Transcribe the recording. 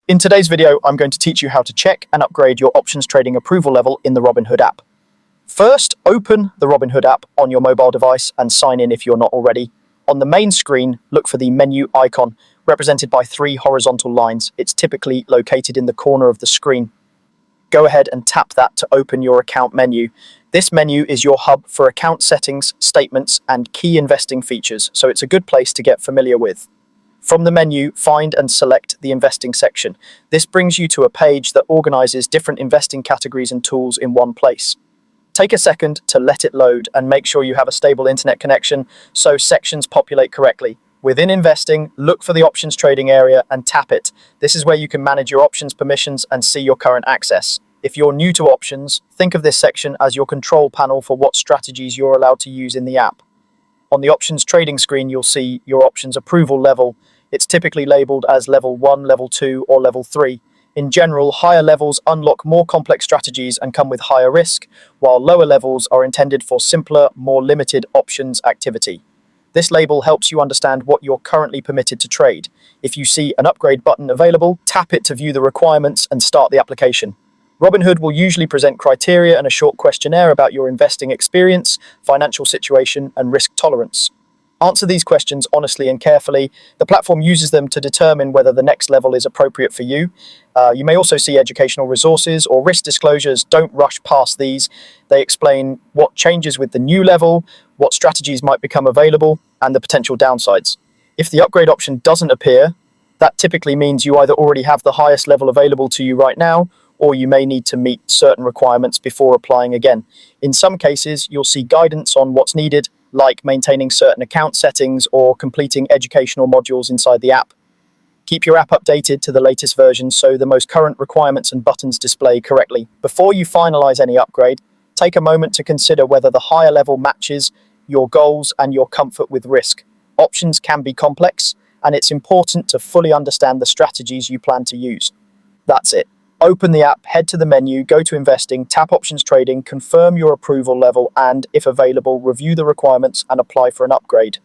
In today's video, I'm going to teach you how to check and upgrade your options trading approval level in the Robinhood app. First, open the Robinhood app on your mobile device and sign in if you're not already. On the main screen, look for the menu icon, represented by 3 horizontal lines. It's typically located in the corner of the screen. Go ahead and tap that to open your account menu. This menu is your hub for account settings, statements, and key investing features, so it's a good place to get familiar with. From the menu, find and select the investing section. This brings you to a page that organizes different investing categories and tools in one place. Take a second to let it load and make sure you have a stable internet connection so sections populate correctly. Within investing, look for the options trading area and tap it. This is where you can manage your options permissions and see your current access. If you're new to options, think of this section as your control panel for what strategies you're allowed to use in the app. On the options trading screen, you'll see your options approval level. It's typically labeled as level 1, level 2, or level 3. In general, higher levels unlock more complex strategies and come with higher risk, while lower levels are intended for simpler, more limited options activity. This label helps you understand what you're currently permitted to trade. If you see an upgrade button available, tap it to view the requirements and start the application. Robinhood will usually present criteria and a short questionnaire about your investing experience, financial situation, and risk tolerance. Answer these questions honestly and carefully. The platform uses them to determine whether the next level is appropriate for you. You may also see educational resources or risk disclosures. Don't rush past these. They explain what changes with the new level, what strategies might become available, and the potential downsides. If the upgrade option doesn't appear, that typically means you either already have the highest level available to you right now, or you may need to meet certain requirements before applying again. In some cases, you'll see guidance on what's needed, like maintaining certain account settings or completing educational modules inside the app. Keep your app updated to the latest version so the most current requirements and buttons display correctly. Before you finalize any upgrade, take a moment to consider whether the higher level matches your goals and your comfort with risk. Options can be complex, and it's important to fully understand the strategies you plan to use. That's it. Open the app, head to the menu, go to investing, tap options trading, confirm your approval level, and, if available, review the requirements and apply for an upgrade.